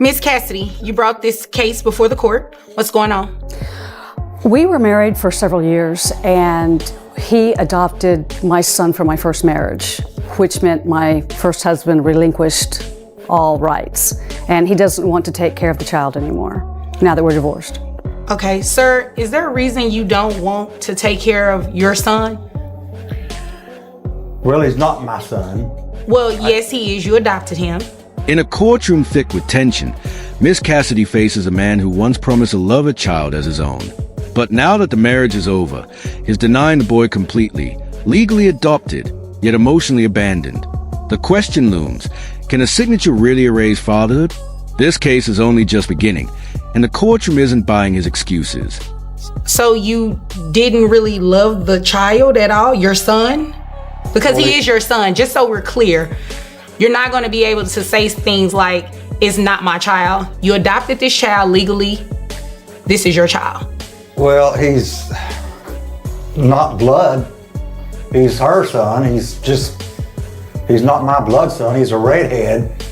Miss Cassidy, you brought this case before the court. What's going on? We were married for several years, and he adopted my son from my first marriage, which meant my first husband relinquished all rights, and he doesn't want to take care of the child anymore now that we're divorced. Okay, sir, is there a reason you don't want to take care of your son? Well, he's not my son. Well, yes, he is. You adopted him. In a courtroom thick with tension, Miss Cassidy faces a man who once promised to love a child as his own. But now that the marriage is over, he's denying the boy completely, legally adopted, yet emotionally abandoned. The question looms, can a signature really erase fatherhood? This case is only just beginning, and the courtroom isn't buying his excuses. So you didn't really love the child at all, your son? Because he is your son, just so we're clear. You're not going to be able to say things like, it's not my child. You adopted this child legally. This is your child. Well, he's not blood. He's her son. He's not my blood son. He's a redhead.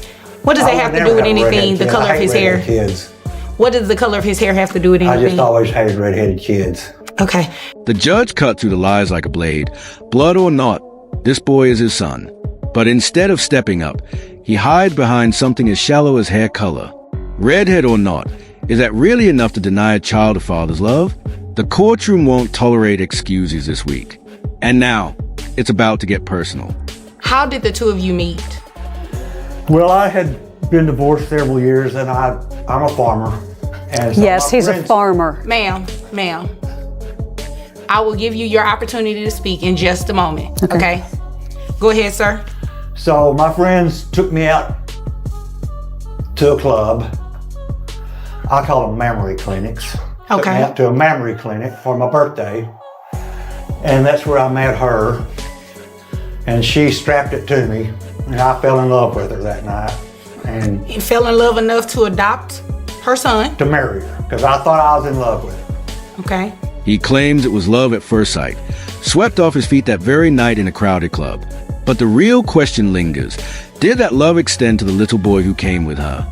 What does that have to do with anything, the color of his hair? Kids. What does the color of his hair have to do with anything? I just always hated redheaded kids. Okay. The judge cut through the lies like a blade. Blood or not, this boy is his son. But instead of stepping up, he hides behind something as shallow as hair color. Redhead or not, is that really enough to deny a child a father's love? The courtroom won't tolerate excuses this week. And now, it's about to get personal. How did the two of you meet? Well, I had been divorced several years, and I'm a farmer. And so Yes, he's a farmer. Ma'am, I will give you your opportunity to speak in just a moment, okay? Go ahead, sir. So my friends took me out to a club. I call them mammary clinics. Took me out to a mammary clinic for my birthday. And that's where I met her. And she strapped it to me. And I fell in love with her that night. And You fell in love enough to adopt her son. to marry her, because I thought I was in love with her. Okay. He claims it was love at first sight, swept off his feet that very night in a crowded club. But the real question lingers. Did that love extend to the little boy who came with her?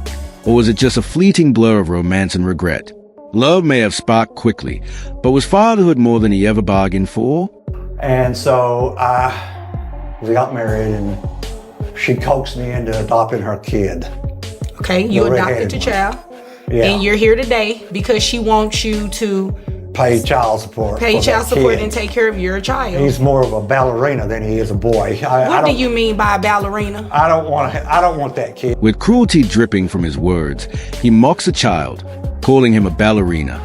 Or was it just a fleeting blur of romance and regret? Love may have sparked quickly, but was fatherhood more than he ever bargained for? And so we got married, and she coaxed me into adopting her kid. Okay, you The adopted redheaded the one. child. Yeah. And you're here today because she wants you to Pay child support. pay for child that support kid. and take care of your child. He's more of a ballerina than he is a boy. What do you mean by a ballerina? I don't want that kid. With cruelty dripping from his words, he mocks a child, calling him a ballerina.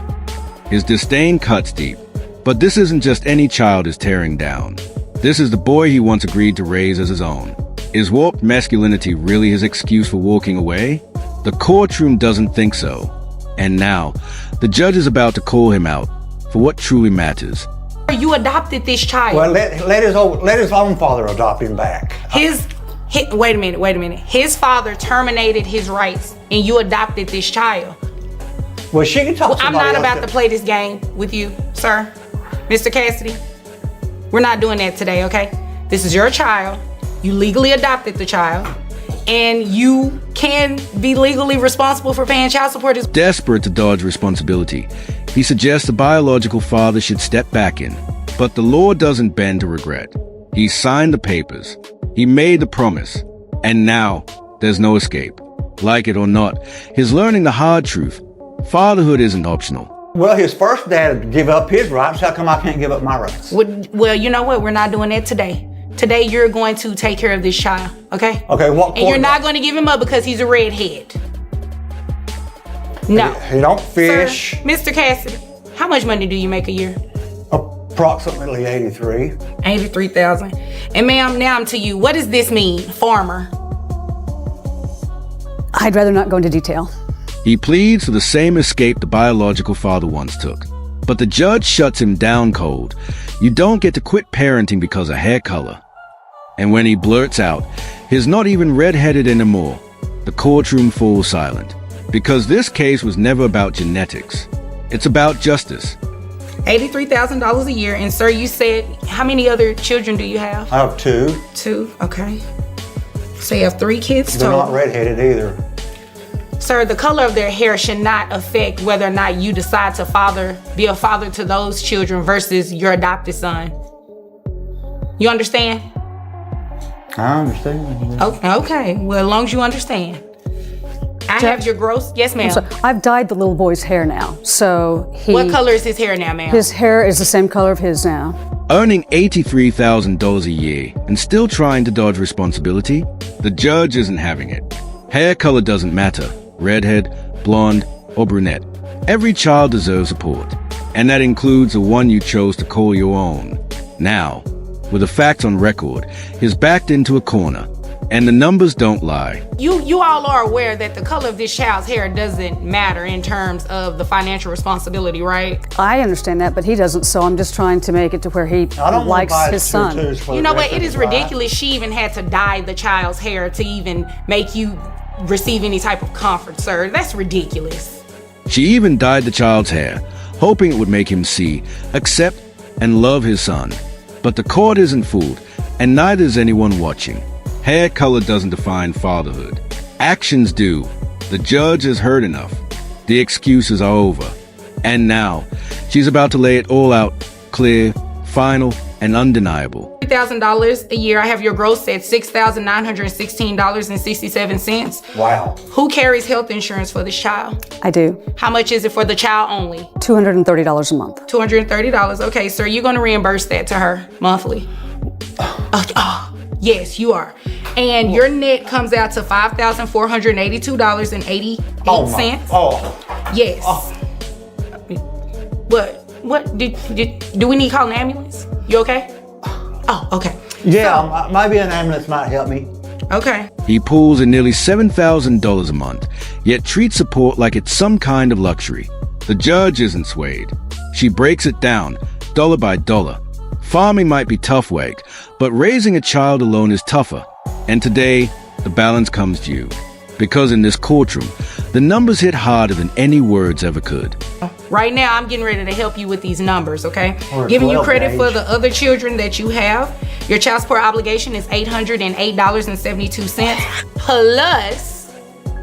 His disdain cuts deep. But this isn't just any child is tearing down. This is the boy he once agreed to raise as his own. Is warped masculinity really his excuse for walking away? The courtroom doesn't think so. And now, the judge is about to call him out for what truly matters. You adopted this child. Well, let his own father adopt him back. Wait a minute. His father terminated his rights and you adopted this child. Well, she can talk to I'm somebody not else about to play this game with you, sir. Mr. Cassidy, we're not doing that today, okay? This is your child. You legally adopted the child. And you can be legally responsible for paying child support. Desperate to dodge responsibility, he suggests the biological father should step back in. But the law doesn't bend to regret. He signed the papers. He made the promise. And now, there's no escape. Like it or not, he's learning the hard truth. Fatherhood isn't optional. Well, his first dad gave up his rights. How come I can't give up my rights? Well, you know what? We're not doing that today. Today, you're going to take care of this child, okay? Okay, what? And you're not going to give him up because he's a redhead. No. He don't fish. Sir, Mr. Cassidy, how much money do you make a year? Approximately 83. 83,000. And ma'am, now I'm to you. What does this mean, farmer? I'd rather not go into detail. He pleads for the same escape the biological father once took. But the judge shuts him down cold. You don't get to quit parenting because of hair color. And when he blurts out, he's not even red-headed anymore, the courtroom falls silent. Because this case was never about genetics. It's about justice. $83,000 a year. And sir, you said, how many other children do you have? I have two. Two, okay. So you have 3 kids They're total. not redheaded either. Sir, the color of their hair should not affect whether or not you decide to be a father to those children versus your adopted son. You understand? I understand. Okay. Well, as long as you understand. I have your gross. Yes, ma'am. I've dyed the little boy's hair now. So What color is his hair now, ma'am? His hair is the same color of his now. Earning $83,000 a year and still trying to dodge responsibility, the judge isn't having it. Hair color doesn't matter. Redhead, blonde, or brunette. Every child deserves support, and that includes the one you chose to call your own. Now, with the facts on record, he's backed into a corner, and the numbers don't lie. You all are aware that the color of this child's hair doesn't matter in terms of the financial responsibility, right? I understand that, but he doesn't, so I'm just trying to make it to where he likes his son. You know what? It is ridiculous she even had to dye the child's hair to even make you receive any type of comfort, sir. That's ridiculous. She even dyed the child's hair, hoping it would make him see, accept, and love his son. But the court isn't fooled, and neither is anyone watching. Hair color doesn't define fatherhood. Actions do. The judge has heard enough. The excuses are over. And now, she's about to lay it all out, clear, final, and undeniable. $3,000 a year. I have your gross at $6,916.67. Wow. Who carries health insurance for this child? I do. How much is it for the child only? $230 a month. $230. Okay, sir, you're going to reimburse that to her monthly. Yes, you are. And your net comes out to $5,482.88. Yes. What? Do we need to call an ambulance? You okay? Oh, okay. Yeah, maybe an ambulance might help me. Okay. He pulls in nearly $7,000 a month, yet treats support like it's some kind of luxury. The judge isn't swayed. She breaks it down, dollar by dollar. Farming might be tough work, but raising a child alone is tougher. And today, the balance comes due. Because in this courtroom, the numbers hit harder than any words ever could. Right now, I'm getting ready to help you with these numbers, okay? Giving you credit for the other children that you have. Your child support obligation is $808.72, plus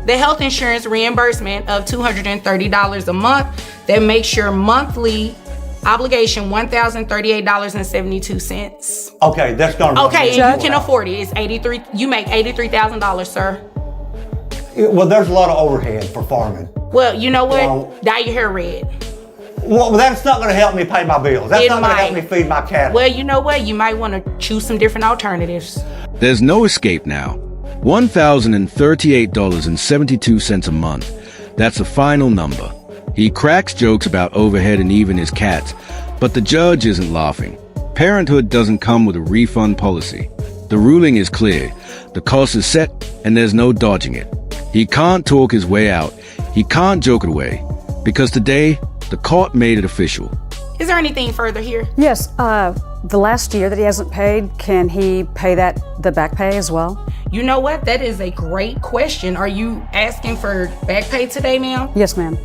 the health insurance reimbursement of $230 a month. That makes your monthly obligation $1,038.72. Okay, that's gonna. Okay, and you can afford it. It's $83. You make $83,000, sir. Well, there's a lot of overhead for farming. Well, you know what? Dye your hair red. Well, that's not going to help me pay my bills. That's not going to help me feed my cattle. Well, you know what? You might want to choose some different alternatives. There's no escape now. $1,038.72 a month. That's the final number. He cracks jokes about overhead and even his cats, but the judge isn't laughing. Parenthood doesn't come with a refund policy. The ruling is clear. The cost is set, and there's no dodging it. He can't talk his way out. He can't joke it away. Because today, the court made it official. Is there anything further here? Yes, the last year that he hasn't paid, can he pay the back pay as well? You know what? That is a great question. Are you asking for back pay today, ma'am? Yes, ma'am.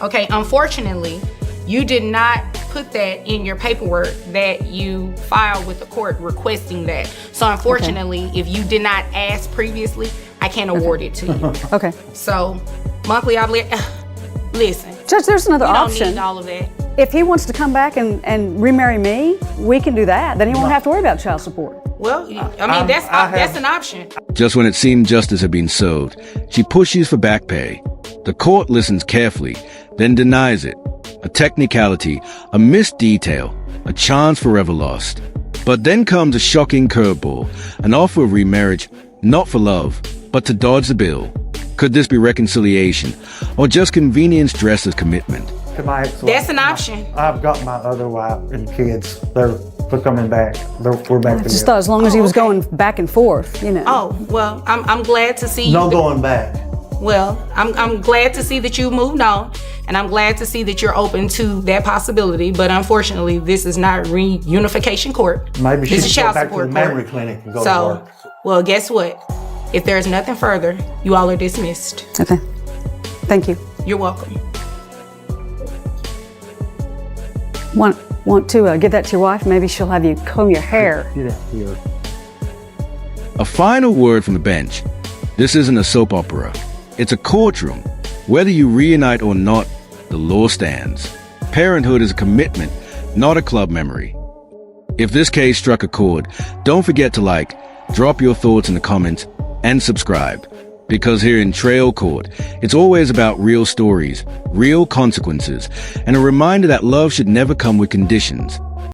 Okay, unfortunately, you did not put that in your paperwork that you filed with the court requesting that. So unfortunately, if you did not ask previously, I can't award it to you. Okay. So monthly obligation, listen. Judge, there's another option. You don't need all of that. If he wants to come back and remarry me, we can do that. Then he won't have to worry about child support. Well, I mean, that's an option. Just when it seemed justice had been served, she pushes for back pay. The court listens carefully, then denies it. A technicality, a missed detail, a chance forever lost. But then comes a shocking curveball, an offer of remarriage, not for love, but to dodge the bill. Could this be reconciliation, or just convenience dressed as commitment? That's an option. I've got my other wife and kids. They're coming back. We're back together. Just thought as long as he was going back and forth, you know. Oh, well, I'm glad to see you. No going back. Well, I'm glad to see that you moved on, and I'm glad to see that you're open to that possibility. But unfortunately, this is not reunification court. Maybe she this is should go child back to support the memory court. clinic and go to work. Well, guess what? If there's nothing further, you all are dismissed. Okay. Thank you. You're welcome. Want to give that to your wife? Maybe she'll have you comb your hair. Do that here. A final word from the bench. This isn't a soap opera. It's a courtroom, Whether you reunite or not, the law stands. Parenthood is a commitment, not a club memory. If this case struck a chord, don't forget to like, drop your thoughts in the comments, and subscribe. Because here in Trail Court, it's always about real stories, real consequences, and a reminder that love should never come with conditions.